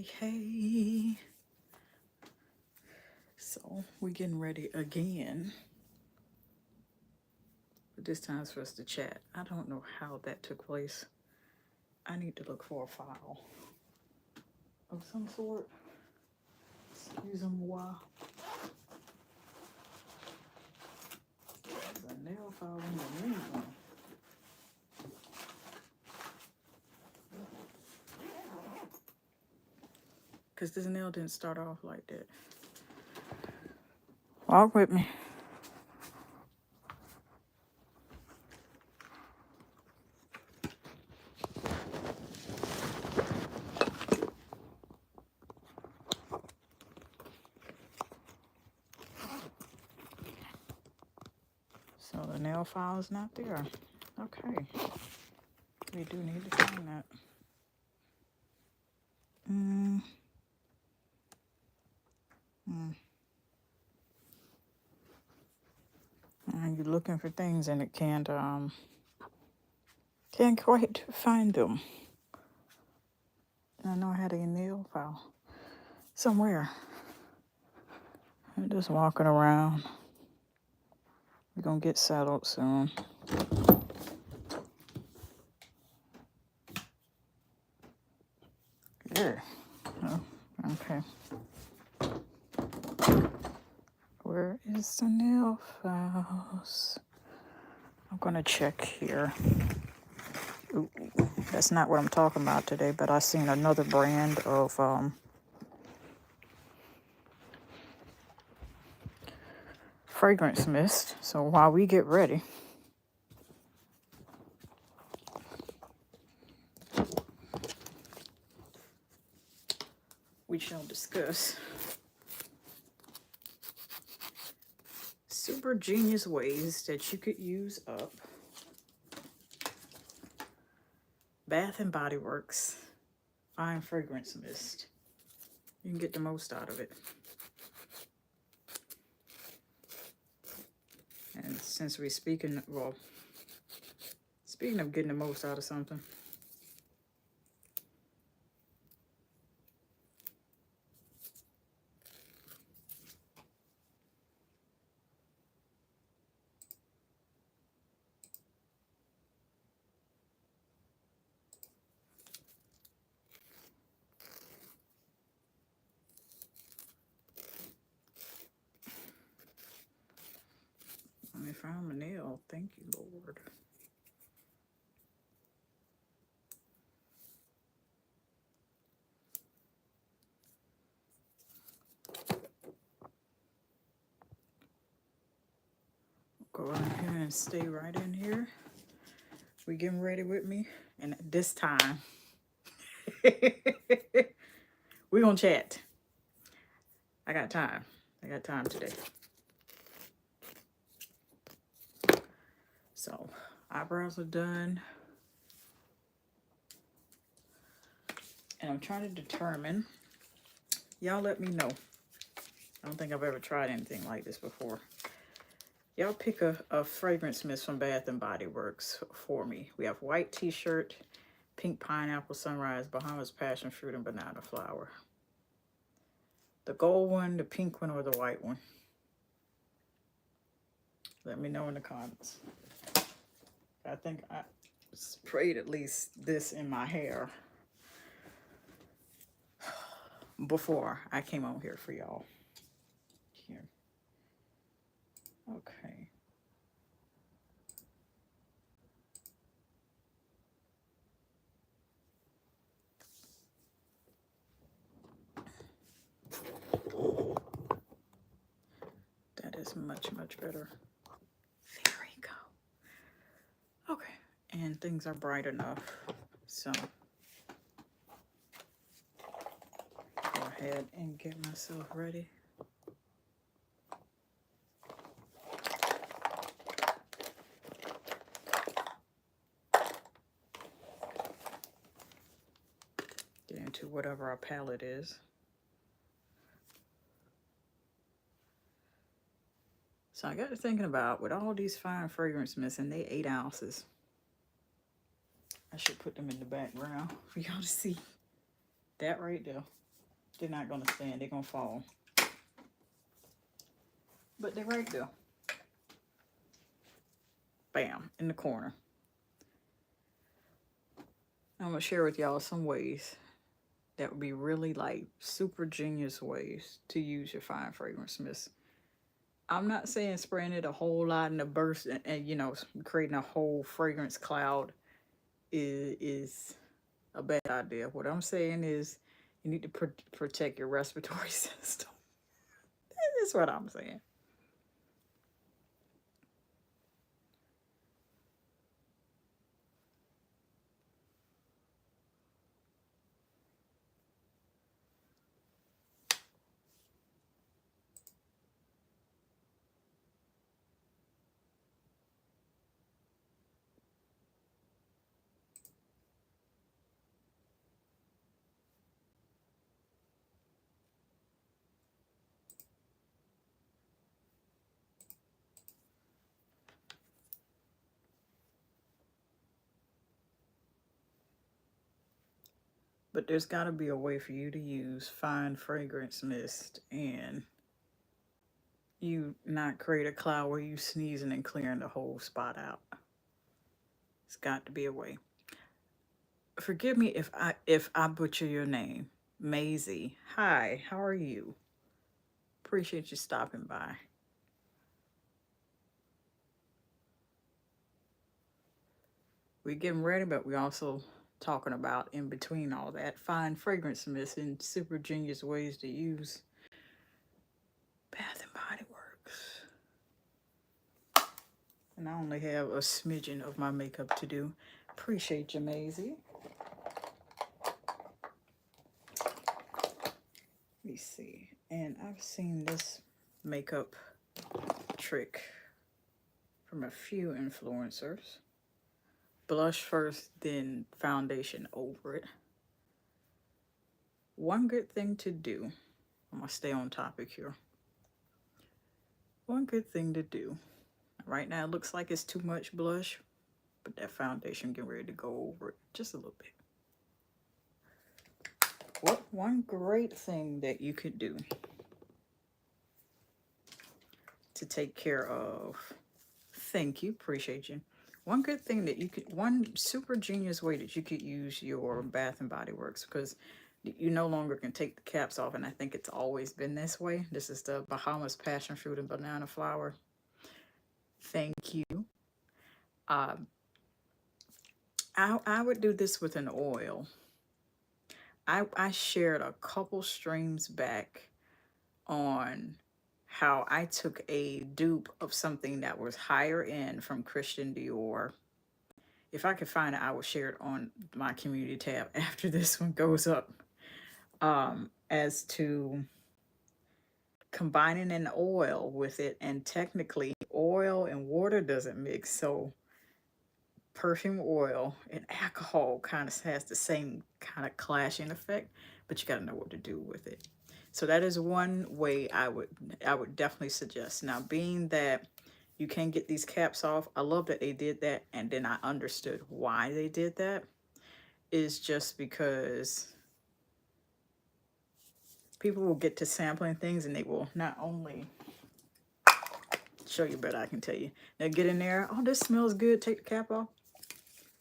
Hey. So we're getting ready again. But this time it's for us to chat. I don't know how that took place. I need to look for a file of some sort. Excusez-moi. There's a nail file in the main one. Because this nail didn't start off like that. Walk with me. So the nail file is not there. Okay. We do need to find that. And you're looking for things and it can't quite find them. And I know I had a nail file somewhere. I'm just walking around. We're gonna get settled soon. Yeah. Oh, okay. Where is the nail files? I'm gonna check here. Ooh, that's not what I'm talking about today, but I seen another brand of fragrance mist. So while we get ready, we shall discuss super genius ways that you could use up Bath and Body Works fine fragrance mist. You can get the most out of it. And since we're speaking of getting the most out of something, I found my nail. Thank you, Lord. Go in here and stay right in here. We getting ready with me, and this time we're gonna chat. I got time today. So eyebrows are done, and I'm trying to determine. Y'all let me know. I don't think I've ever tried anything like this before. Y'all pick a fragrance mist from Bath and Body Works for me. We have white t-shirt, pink pineapple, sunrise, Bahamas passion fruit, and banana flower. The gold one, the pink one, or the white one. Let me know in the comments. I think I sprayed at least this in my hair before I came on here for y'all. Here. Okay. That is much, much better. There we go. Okay. And things are bright enough. So go ahead and get myself ready. Get into whatever our palette is. So I got to thinking about, with all these fine fragrance mists, and they 8 ounces. I should put them in the background for y'all to see. That right there. They're not gonna stand. They're gonna fall. But they're right there. Bam, in the corner. I'm gonna share with y'all some ways that would be really like super genius ways to use your fine fragrance mist. I'm not saying spraying it a whole lot in a burst and you know, creating a whole fragrance cloud is a bad idea. What I'm saying is you need to protect your respiratory system. That's what I'm saying. But there's got to be a way for you to use fine fragrance mist and you not create a cloud where you sneezing and clearing the whole spot out. It's got to be a way. Forgive me if I butcher your name, Maisie. Hi, how are you? Appreciate you stopping by. We're getting ready, but we also talking about in between all that fine fragrance mist and super genius ways to use Bath and Body Works. And I only have a smidgen of my makeup to do. Appreciate you, Maisie. Let me see. And I've seen this makeup trick from a few influencers. Blush first, then foundation over it. One good thing to do, I'm gonna stay on topic here. One good thing to do. Right now it looks like it's too much blush, but that foundation getting ready to go over it just a little bit. What one great thing that you could do to take care of, thank you, appreciate you. One good thing that you could, one super genius way that you could use your Bath and Body Works, because you no longer can take the caps off, and I think it's always been this way. This is the Bahamas passion fruit and banana flower. Thank you. I would do this with an oil. I shared a couple streams back on how I took a dupe of something that was higher end from Christian Dior. If I could find it, I will share it on my community tab after this one goes up. As to combining an oil with it, and technically oil and water doesn't mix, so perfume oil and alcohol kind of has the same kind of clashing effect, but you got to know what to do with it. So that is one way I would definitely suggest. Now, being that you can get these caps off, I love that they did that, and then I understood why they did that. Is just because people will get to sampling things and they will not only show you, but I can tell you, they'll get in there, oh, this smells good, take the cap off,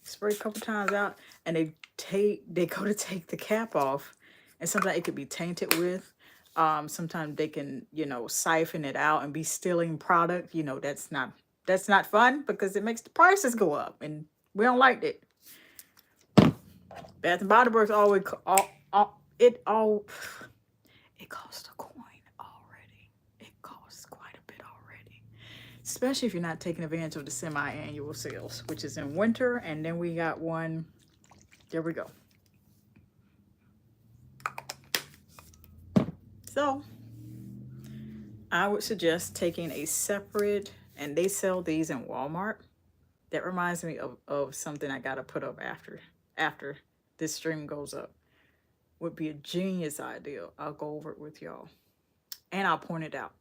spray a couple times out, and they go to take the cap off, and sometimes it could be tainted with. Sometimes they can, you know, siphon it out and be stealing product. You know, that's not fun because it makes the prices go up, and we don't like it. Bath and Body Works always it costs a coin already. It costs quite a bit already, especially if you're not taking advantage of the semi-annual sales, which is in winter, and then we got one. There we go. So I would suggest taking a separate, and they sell these in Walmart. That reminds me of something I gotta put up after this stream goes up. Would be a genius idea. I'll go over it with y'all, and I'll point it out.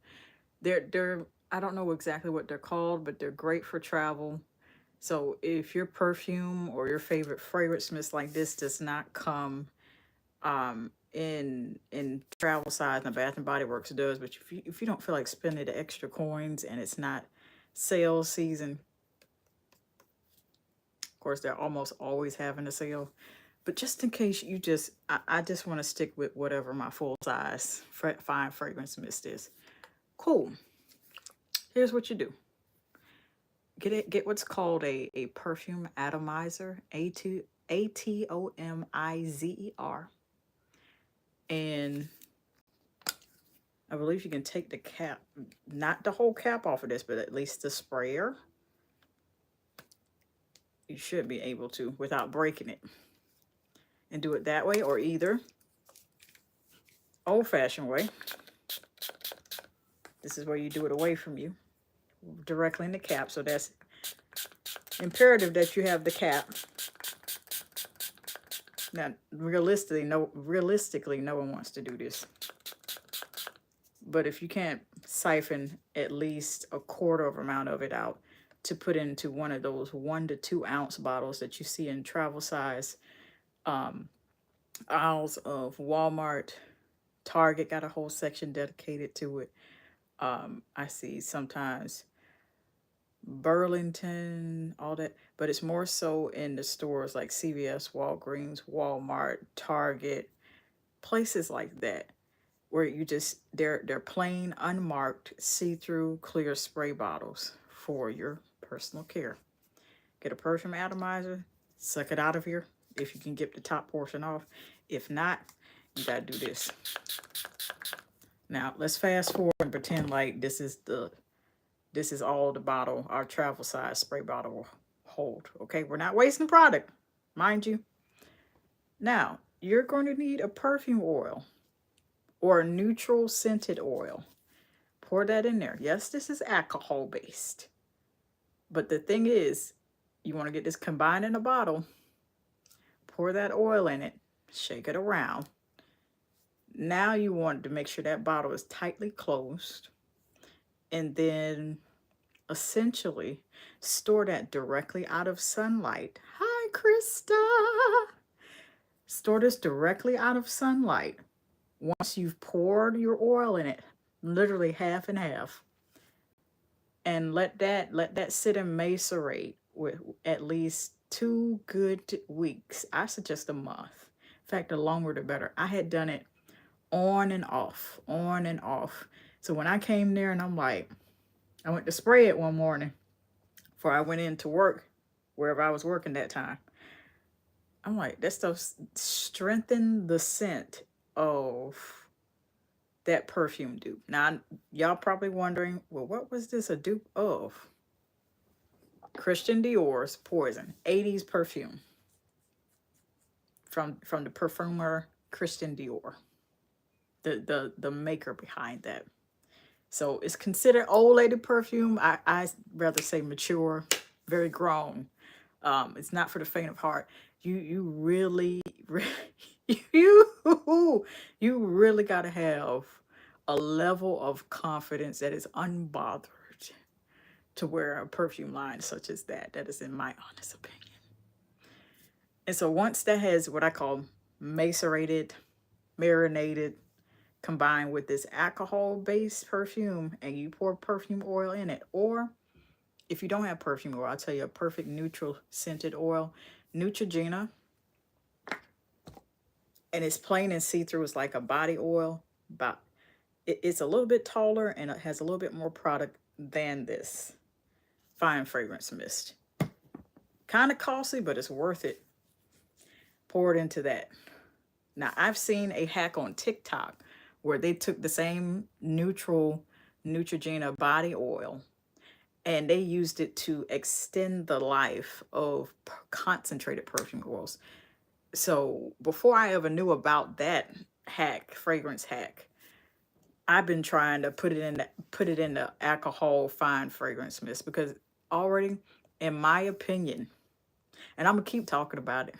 They're I don't know exactly what they're called, but they're great for travel. So if your perfume or your favorite fragrance mist like this does not come in travel size, and Bath and Body Works does. But if you don't feel like spending the extra coins and it's not sales season, of course they're almost always having a sale. But just in case you I just want to stick with whatever my full size fine fragrance mist is. Cool. Here's what you do. Get what's called a perfume atomizer, atomizer. And I believe you can take the cap, not the whole cap off of this, but at least the sprayer. You should be able to without breaking it. And do it that way, or either old-fashioned way. This is where you do it away from you, directly in the cap. So that's imperative that you have the cap. Now, realistically, no one wants to do this. But if you can't siphon at least a quarter of amount of it out to put into one of those 1 to 2 ounce bottles that you see in travel size aisles of Walmart, Target got a whole section dedicated to it. I see sometimes Burlington, all that, but it's more so in the stores like CVS, Walgreens, Walmart, Target, places like that, where you just they're plain unmarked see-through clear spray bottles for your personal care. Get a perfume atomizer, suck it out of here if you can get the top portion off. If not, you gotta do this. Now let's fast forward and pretend like this is all the bottle, our travel size spray bottle will hold. Okay, we're not wasting product, mind you. Now, you're going to need a perfume oil or a neutral scented oil. Pour that in there. Yes, this is alcohol based. But the thing is, you want to get this combined in a bottle. Pour that oil in it. Shake it around. Now you want to make sure that bottle is tightly closed. And then essentially store that directly out of sunlight. Hi, Krista. Store this directly out of sunlight. Once you've poured your oil in it, literally half and half, and let that sit and macerate with at least 2 good weeks. I suggest a month. In fact, the longer the better. I had done it on and off. So when I came there and I'm like, I went to spray it one morning before I went into work, wherever I was working that time. I'm like, that stuff strengthened the scent of that perfume dupe. Now, y'all probably wondering, well, what was this a dupe of? Christian Dior's Poison, 80s perfume from the perfumer Christian Dior, the maker behind that. So it's considered old lady perfume. I rather say mature, very grown. It's not for the faint of heart. You really got to have a level of confidence that is unbothered to wear a perfume line such as that. That is in my honest opinion. And so once that has what I call macerated, marinated, combined with this alcohol-based perfume, and you pour perfume oil in it, or if you don't have perfume oil, I'll tell you a perfect neutral scented oil, Neutrogena, and it's plain and see-through. It's like a body oil, but it's a little bit taller and it has a little bit more product than this fine fragrance mist. Kind of costly, but it's worth it. Pour it into that. Now, I've seen a hack on TikTok where they took the same Neutrogena body oil and they used it to extend the life of concentrated perfume oils. So before I ever knew about that fragrance hack, I've been trying to put it in the alcohol fine fragrance mist, because already, in my opinion, and I'm gonna keep talking about it,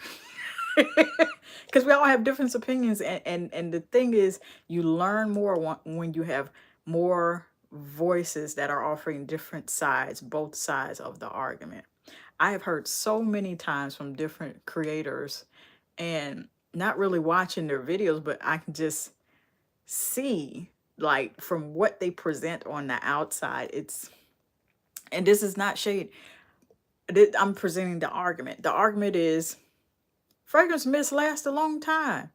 because we all have different opinions, and the thing is, you learn more when you have more voices that are offering different sides, both sides of the argument. I have heard so many times from different creators, and not really watching their videos, but I can just see, like, from what they present on the outside, it's, and this is not shade. I'm presenting the argument. The argument is fragrance mist lasts a long time.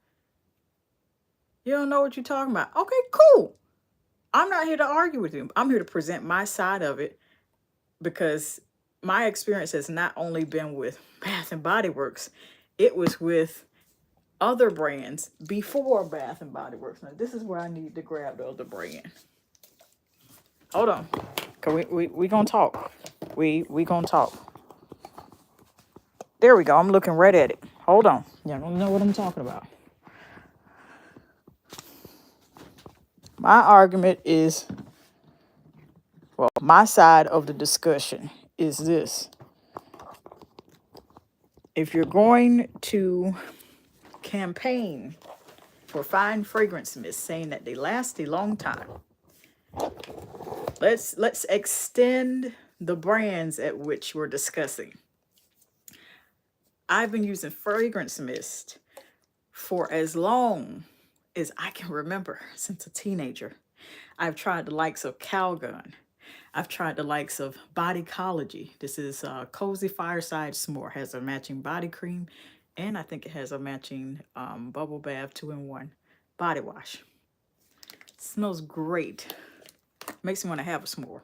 You don't know what you're talking about. Okay, cool. I'm not here to argue with you. I'm here to present my side of it, because my experience has not only been with Bath and Body Works, it was with other brands before Bath and Body Works. Now this is where I need to grab the other brand. Hold on, cause we gonna talk. We gonna talk. There we go. I'm looking right at it. Hold on. Y'all don't know what I'm talking about. My argument is, well, my side of the discussion is this. If you're going to campaign for fine fragrance mists, saying that they last a long time, let's extend the brands at which we're discussing. I've been using fragrance mist for as long as I can remember, since a teenager. I've tried the likes of Kaale. I've tried the likes of Bodycology. This is Cozy Fireside S'more. Has a matching body cream, and I think it has a matching bubble bath 2-in-1 body wash. It smells great. Makes me want to have a s'more.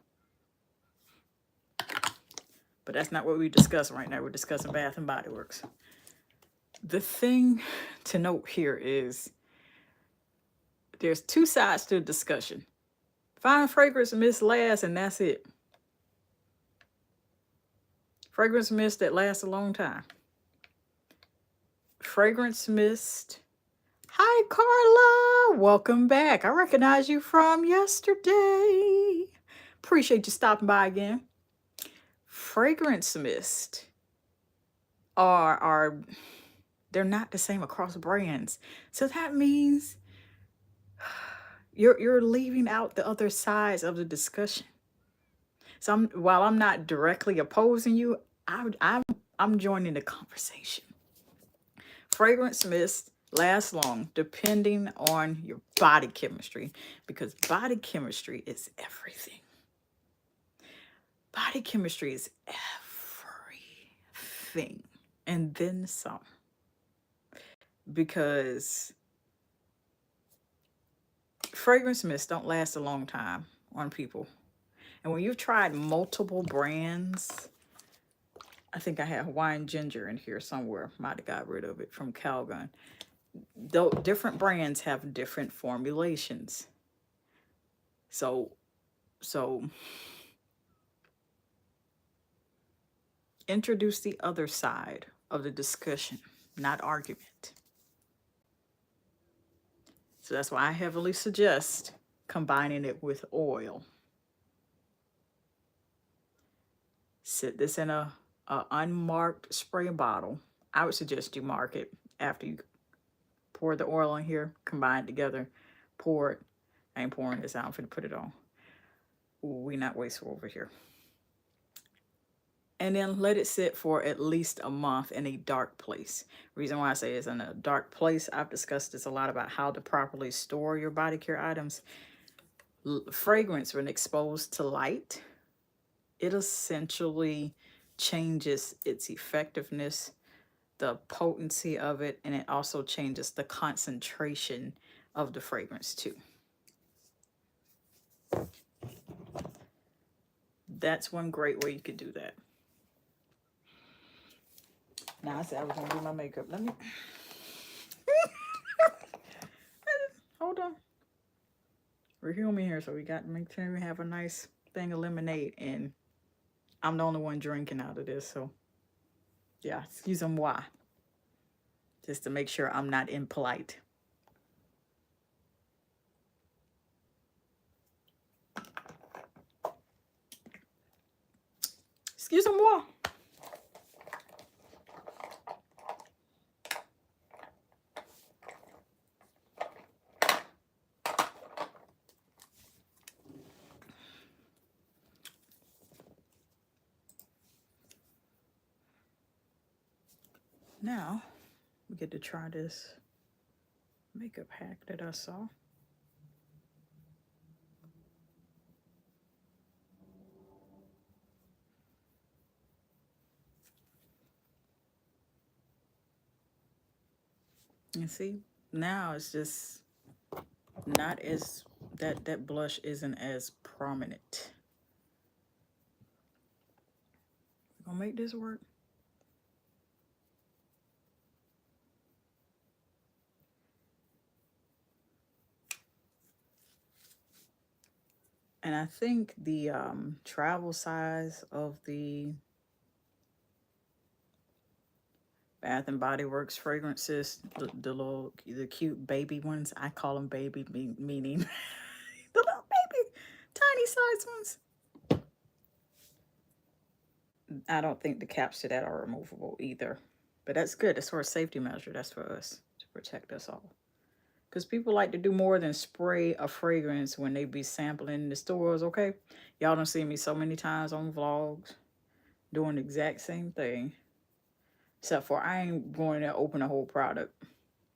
But that's not what we're discussing right now. We're discussing Bath and Body Works. The thing to note here is there's two sides to the discussion. Fine fragrance mist lasts, and that's it. Fragrance mist that lasts a long time. Fragrance mist. Hi, Carla. Welcome back. I recognize you from yesterday. Appreciate you stopping by again. Fragrance mist are they're not the same across brands. So that means you're leaving out the other sides of the discussion. So while I'm not directly opposing you, I'm joining the conversation. Fragrance mist lasts long depending on your body chemistry, because body chemistry is everything. Body chemistry is everything, and then some. Because fragrance mists don't last a long time on people. And when you've tried multiple brands, I think I have Hawaiian Ginger in here somewhere. Might have got rid of it from Kaale. Though different brands have different formulations. So introduce the other side of the discussion, not argument. So that's why I heavily suggest combining it with oil. Sit this in a unmarked spray bottle. I would suggest you mark it after you pour the oil in here, combine it together, pour it. I ain't pouring this out. I'm finna put it on. Ooh, we not wasteful over here. And then let it sit for at least a month in a dark place. Reason why I say it's in a dark place, I've discussed this a lot about how to properly store your body care items. Fragrance, when exposed to light, it essentially changes its effectiveness, the potency of it, and it also changes the concentration of the fragrance too. That's one great way you could do that. Now I said I was gonna do my makeup. Let me hold on. We're human here, so we got to make sure we have a nice thing of lemonade, and I'm the only one drinking out of this, so yeah, excuse me why. Just to make sure I'm not impolite. Excuse me why. Now we get to try this makeup hack that I saw. You see, now it's just not as that blush isn't as prominent. Gonna make this work. And I think the travel size of the Bath and Body Works fragrances, the cute baby ones, I call them baby, meaning the little baby, tiny size ones. I don't think the caps to that are removable either. But that's good. That's for a safety measure. That's for us to protect us all. Because people like to do more than spray a fragrance when they be sampling in the stores, okay? Y'all done seen me so many times on vlogs doing the exact same thing. Except for I ain't going to open a whole product.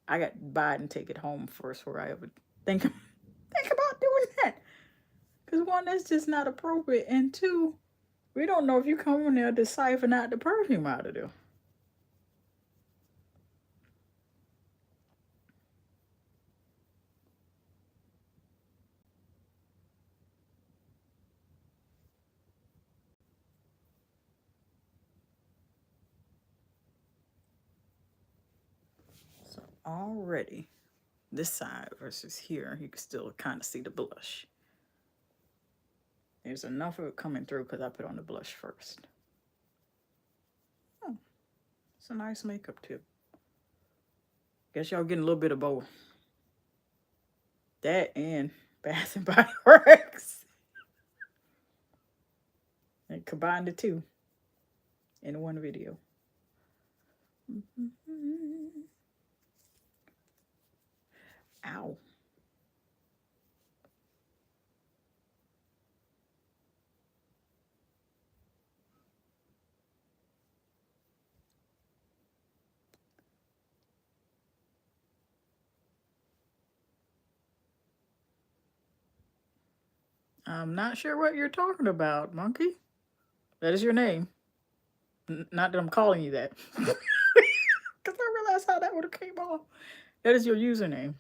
I got to buy it and take it home first before I ever think about doing that. Because one, that's just not appropriate. And two, we don't know if you come in there to siphon out the perfume out of there. So already, this side versus here, you can still kind of see the blush. There's enough of it coming through because I put on the blush first. Oh, it's a nice makeup tip. Guess y'all getting a little bit of both. That and Bath and Body Works. And combined the two in one video. Ow. I'm not sure what you're talking about, monkey. That is your name. Not that I'm calling you that. Because I realized how that would have came off. That is your username.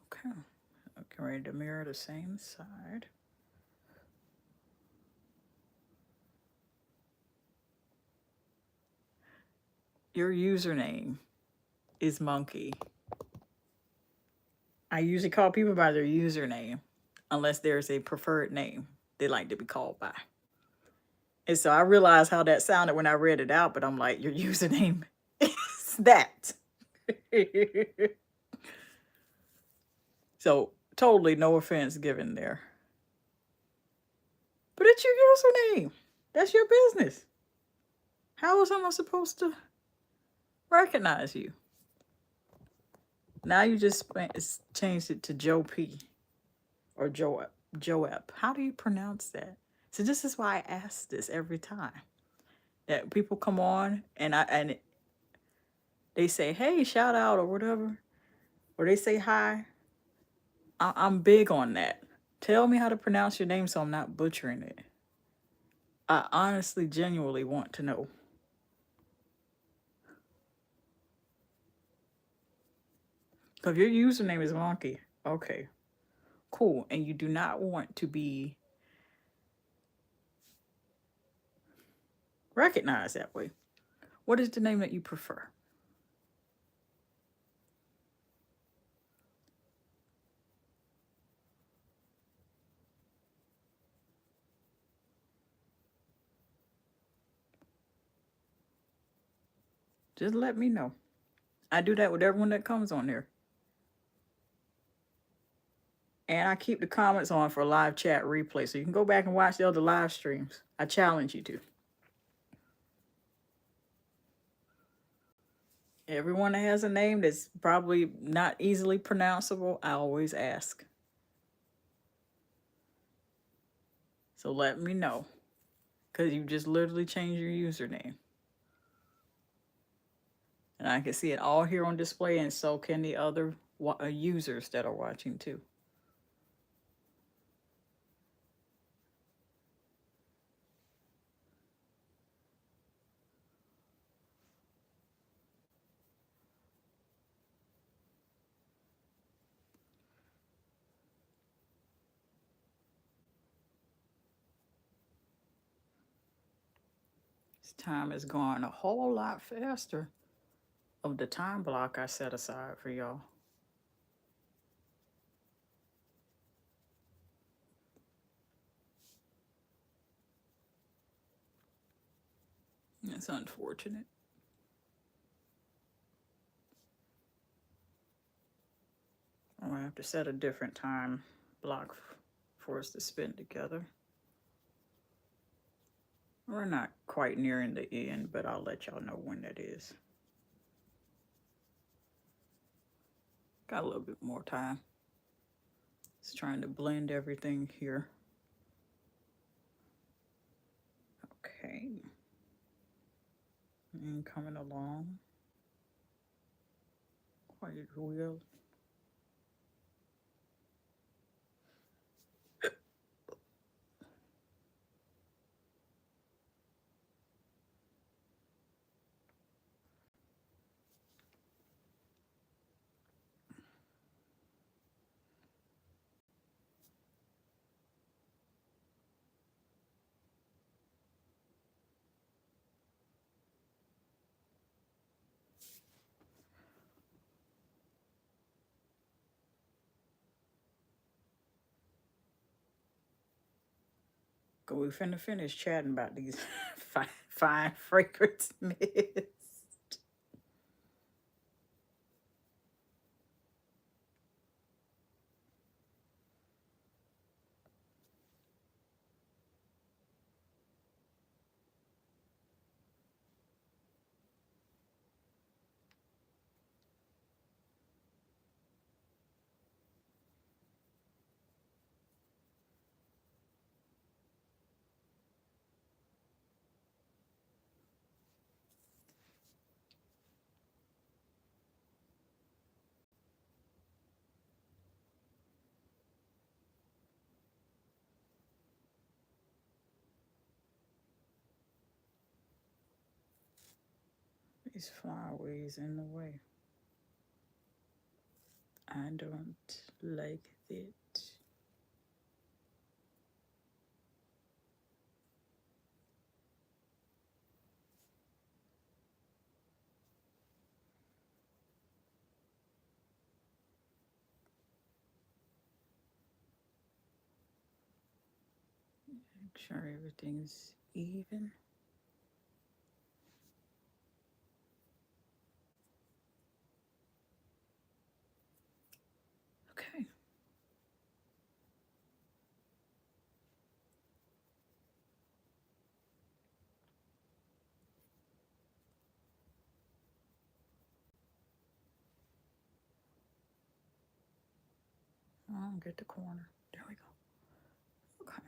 Okay. Okay, ready to mirror the same side. Your username is monkey. I usually call people by their username unless there's a preferred name they like to be called by. And so I realized how that sounded when I read it out, but I'm like, your username is that. So totally no offense given there. But it's your username. That's your business. How is someone supposed to recognize you? Now you just changed it to Joe P. or Joep. How do you pronounce that? So this is why I ask this every time. That people come on and they say, hey, shout out or whatever. Or they say hi. I'm big on that. Tell me how to pronounce your name so I'm not butchering it. I honestly, genuinely want to know. If your username is Monkey, okay, cool. And you do not want to be recognized that way. What is the name that you prefer? Just let me know. I do that with everyone that comes on there. And I keep the comments on for live chat replay. So you can go back and watch the other live streams. I challenge you to. Everyone that has a name that's probably not easily pronounceable, I always ask. So let me know, because you just literally changed your username. And I can see it all here on display, and so can the other users that are watching too. This time is going a whole lot faster of the time block I set aside for y'all. It's unfortunate. I have to set a different time block for us to spend together. We're not quite nearing the end, but I'll let y'all know when that is. Got a little bit more time. Just trying to blend everything here. Okay. And coming along quite well. We finna finish chatting about these fine fragrance mists. These flyaways in the way. I don't like it. Make sure everything's even. Okay. I'll get the corner. There we go. Okay.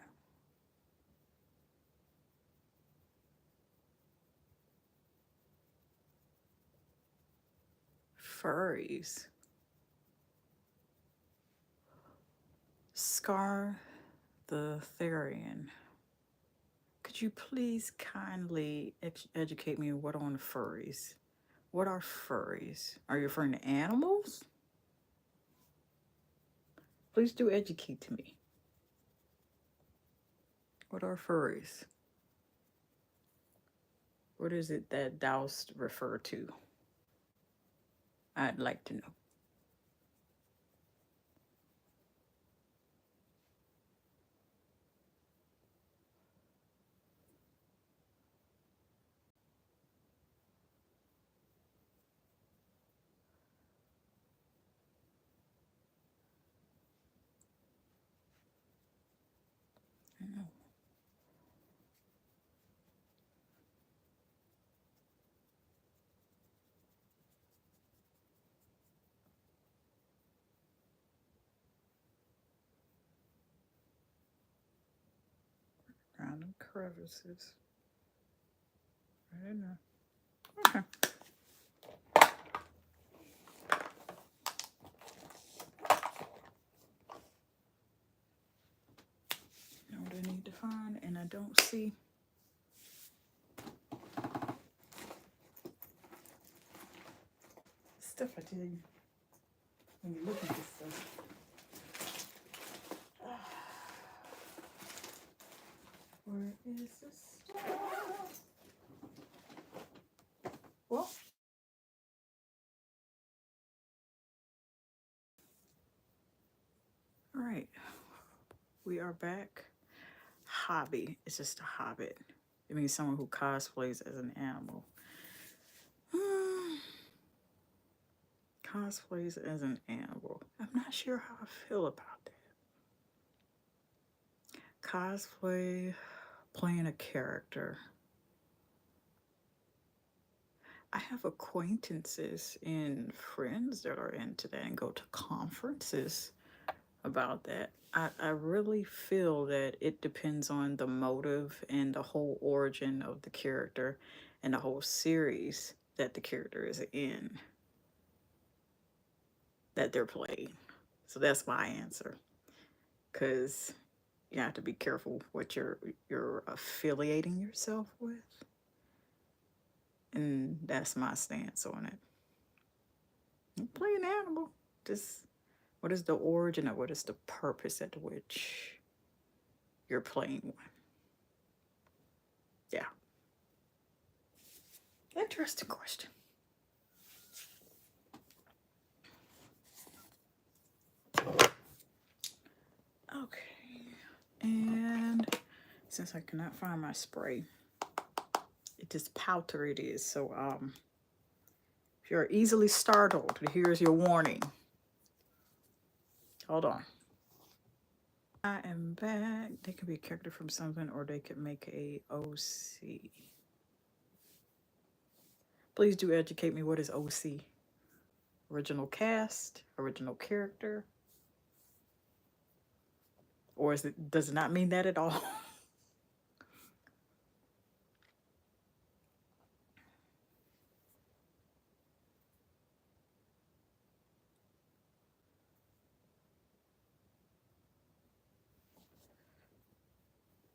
Furries. Scar the Therian. Could you please kindly educate me what on furries? What are furries? Are you referring to animals? Please do educate me. What are furries? What is it that Doust refer to? I'd like to know. crevices. Right in there. Okay. Know what I need to find, and I don't see. Stuff I tell you when you look at this stuff. Where is the stuff? Well, all right, we are back. Hobby. It's just a hobbit. It means someone who cosplays as an animal. Cosplays as an animal. I'm not sure how I feel about that. Cosplay, playing a character. I have acquaintances and friends that are into that and go to conferences about that. I really feel that it depends on the motive and the whole origin of the character and the whole series that the character is in, that they're playing. So that's my answer. Because you have to be careful what you're affiliating yourself with. And that's my stance on it. You play an animal. Just what is the origin of what is the purpose at which you're playing one? Yeah. Interesting question. Okay. And since I cannot find my spray, it just powder it is. So if you're easily startled, here's your warning. Hold on. I am back. They could be a character from something, or they could make a OC. Please do educate me. What is OC? Original cast? Original character? Or does it not mean that at all?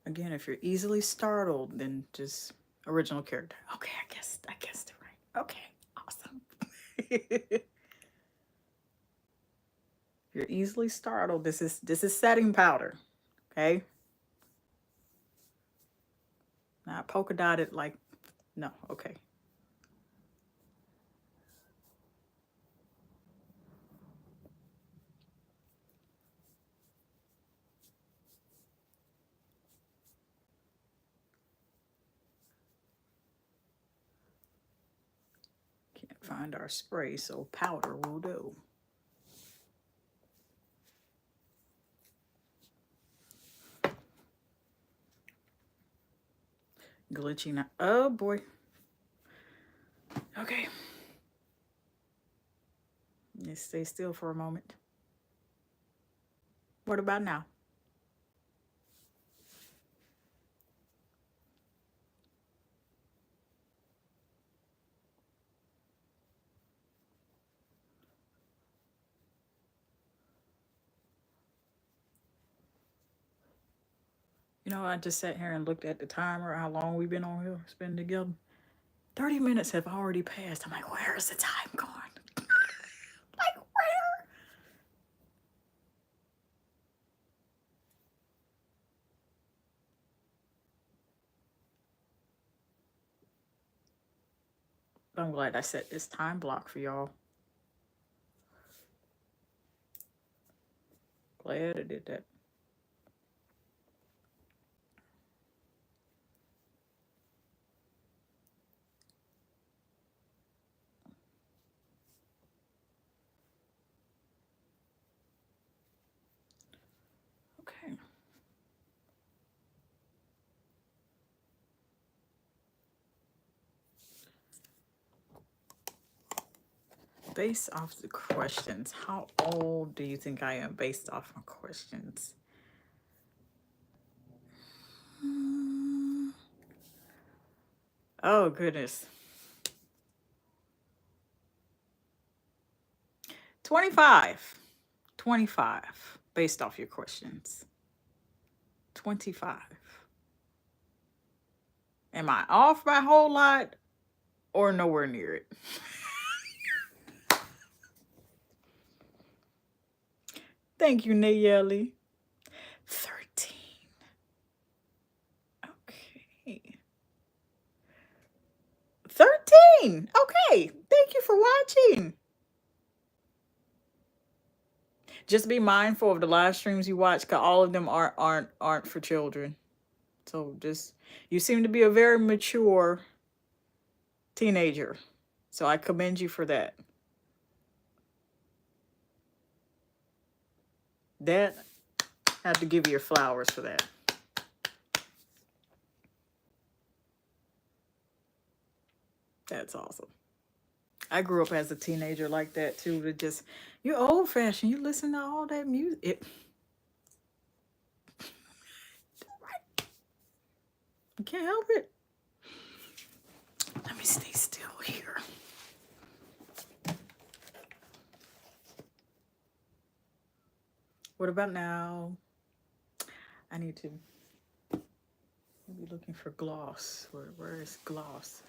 Again, if you're easily startled, then just original character. Okay, I guessed it right. Okay, awesome. If you're easily startled, this is setting powder. Okay. Not polka dotted like, no, okay. Can't find our spray, so powder will do. Glitchy now. Oh boy. Okay. Just stay still for a moment. What about now? You know, I just sat here and looked at the timer, how long we've been on here spending together. 30 minutes have already passed. I'm like, where is the time gone? Like, where? I'm glad I set this time block for y'all. Glad I did that. Okay. Based off the questions, how old do you think I am based off my questions? Oh, goodness. 25. 25, based off your questions. 25. Am I off by a whole lot or nowhere near it? Thank you, Nayeli. 13. Okay. 13. Okay. Thank you for watching. Just be mindful of the live streams you watch, because all of them aren't for children. So just, you seem to be a very mature teenager. So I commend you for that. That, I have to give you your flowers for that. That's awesome. I grew up as a teenager like that too. To just, you're old fashioned. You listen to all that music. You can't help it. Let me stay still here. What about now? I need to be looking for gloss. Where is gloss?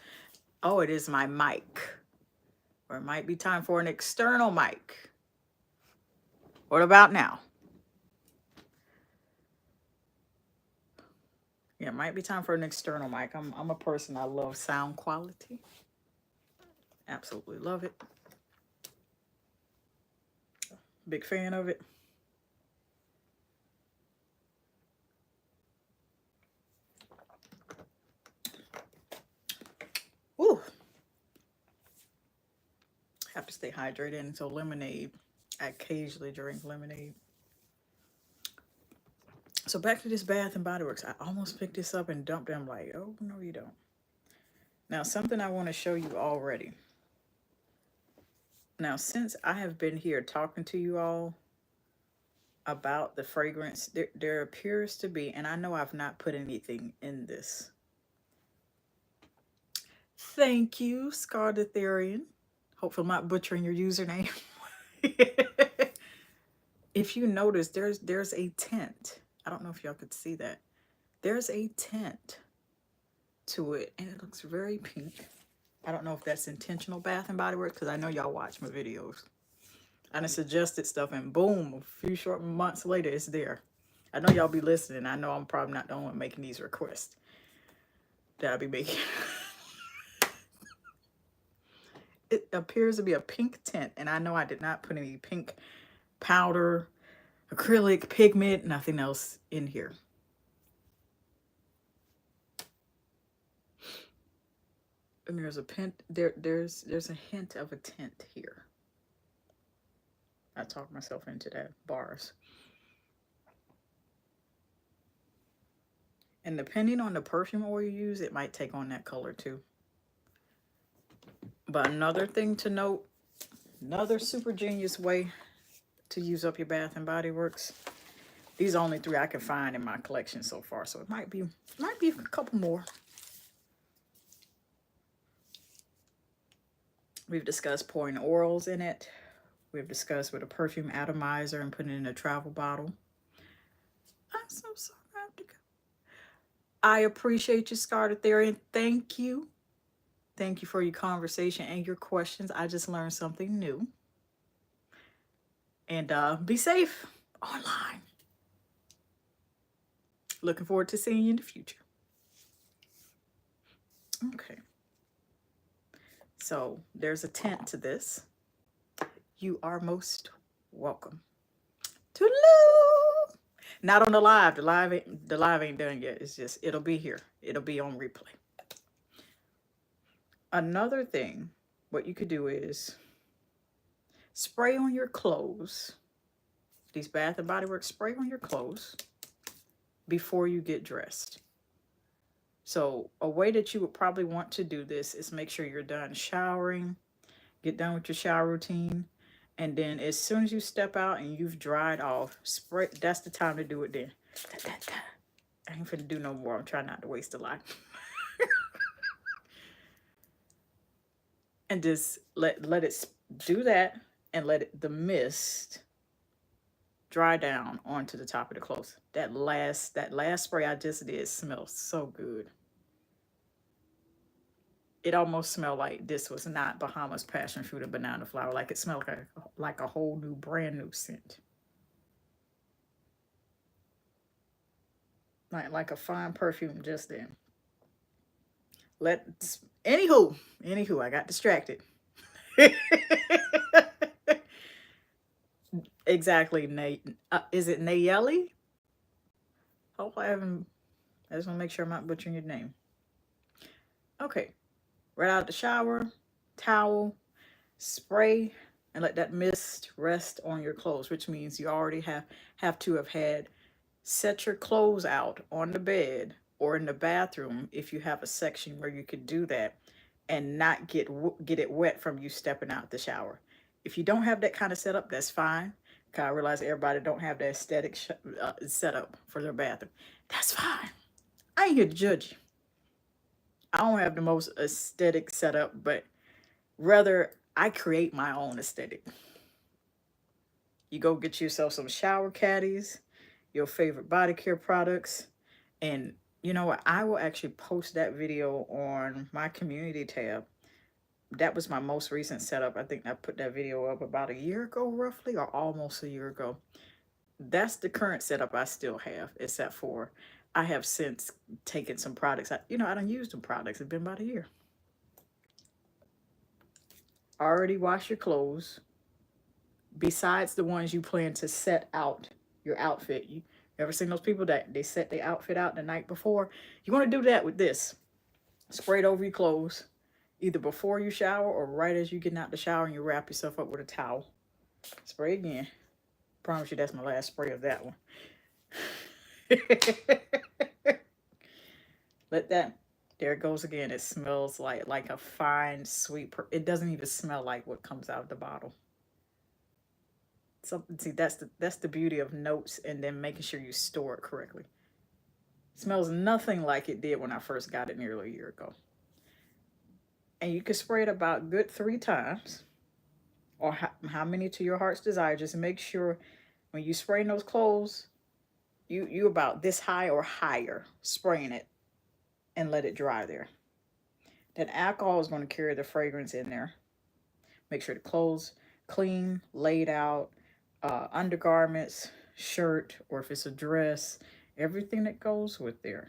Oh, it is my mic. Or it might be time for an external mic. What about now? Yeah, it might be time for an external mic. I'm a person, I love sound quality. Absolutely love it. Big fan of it. Ooh. Have to stay hydrated. And so lemonade. I occasionally drink lemonade. So back to this Bath and Body Works. I almost picked this up and dumped it. I'm like, oh, no, you don't. Now, something I want to show you already. Now, since I have been here talking to you all about the fragrance, there appears to be, and I know I've not put anything in this. Thank you, Scardatherian. Hopefully I'm not butchering your username. If you notice, there's a tint. I don't know if y'all could see that. There's a tint to it, and it looks very pink. I don't know if that's intentional Bath and Body Works, because I know y'all watch my videos. I done suggested stuff, and boom, a few short months later, it's there. I know y'all be listening. I know I'm probably not the only one making these requests that I'll be making. It appears to be a pink tint, and I know I did not put any pink powder, acrylic, pigment, nothing else in here. And there's a there's a hint of a tint here. I talked myself into that, bars. And depending on the perfume oil you use, it might take on that color too. But another thing to note, another super genius way to use up your Bath and Body Works. These are only 3 I can find in my collection so far, so it might be a couple more. We've discussed pouring orals in it. We've discussed with a perfume atomizer and putting it in a travel bottle. I'm so sorry I have to go. I appreciate you, Scardatherian. Thank you. Thank you for your conversation and your questions. I just learned something new. And be safe online. Looking forward to seeing you in the future. Okay. So there's a tint to this. You are most welcome. Toodaloo! Not on the live. The live ain't done yet. It's just, it'll be here. It'll be on replay. Another thing, what you could do is spray on your clothes. These Bath and Body Works, spray on your clothes before you get dressed. So a way that you would probably want to do this is make sure you're done showering, get done with your shower routine, and then as soon as you step out and you've dried off, spray. That's the time to do it then. I ain't finna do no more. I'm trying not to waste a lot. And just let it do that, and let the mist dry down onto the top of the clothes. That last spray I just did smells so good. It almost smelled like this was not Bahamas passion fruit and banana flower. Like it smelled like a whole new, brand new scent. Like a fine perfume just then. Anywho, I got distracted. Exactly, Nate. Is it Nayeli? Hope I haven't. I just want to make sure I'm not butchering your name. Okay, right out the shower, towel, spray, and let that mist rest on your clothes, which means you already have to have had set your clothes out on the bed or in the bathroom if you have a section where you could do that and not get it wet from you stepping out the shower. If you don't have that kind of setup, that's fine. Cause I realize everybody don't have the aesthetic setup for their bathroom. That's fine. I ain't here to judge you. I don't have the most aesthetic setup, but rather I create my own aesthetic. You go get yourself some shower caddies, your favorite body care products, and you know what? I will actually post that video on my community tab. That was my most recent setup. I think I put that video up about a year ago, roughly, or almost a year ago. That's the current setup I still have, except for I have since taken some products. I don't use the products. It's been about a year. Already wash your clothes. Besides the ones you plan to set out your outfit. You ever seen those people that they set their outfit out the night before? You want to do that with this. Spray it over your clothes, either before you shower or right as you get out the shower, and you wrap yourself up with a towel. Spray again. Promise you that's my last spray of that one. Let that, there it goes again. It smells like a fine, sweet, it doesn't even smell like what comes out of the bottle. So see, that's the beauty of notes and then making sure you store it correctly. It smells nothing like it did when I first got it nearly a year ago. And you can spray it about good 3 times, or how many to your heart's desire. Just make sure when you spray in those clothes, you about this high or higher spraying it, and let it dry there. Then alcohol is going to carry the fragrance in there. Make sure the clothes clean, laid out, undergarments, shirt, or if it's a dress, everything that goes with there.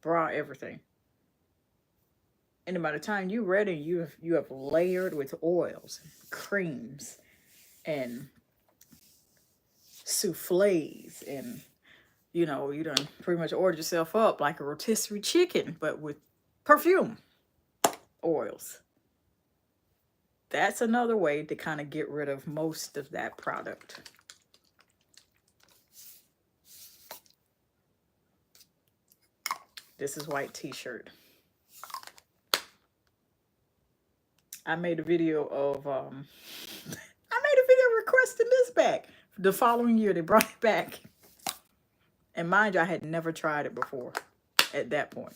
Bra, everything. And by the time you're ready, you have layered with oils, creams, and souffles, and you done pretty much ordered yourself up like a rotisserie chicken, but with perfume oils. That's another way to kind of get rid of most of that product. This is white t-shirt. I made a video of requesting this back. The following year they brought it back. And mind you, I had never tried it before at that point.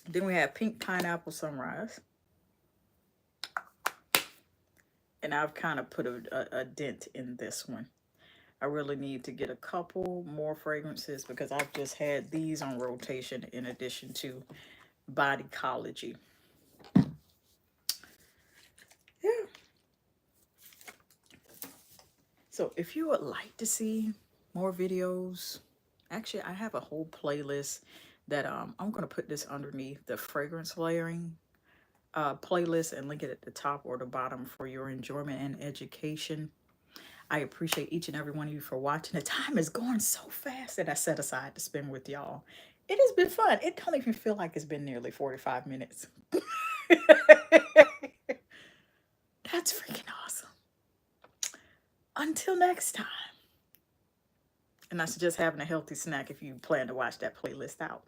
Then we have Pink Pineapple Sunrise. And I've kind of put a dent in this one. I really need to get a couple more fragrances because I've just had these on rotation in addition to Bodycology. Yeah. So if you would like to see more videos, actually I have a whole playlist that I'm going to put this underneath the fragrance layering playlist and link it at the top or the bottom for your enjoyment and education. I appreciate each and every one of you for watching. The time is going so fast that I set aside to spend with y'all. It has been fun. It don't even feel like it's been nearly 45 minutes. That's freaking awesome. Until next time. And I suggest having a healthy snack if you plan to watch that playlist out.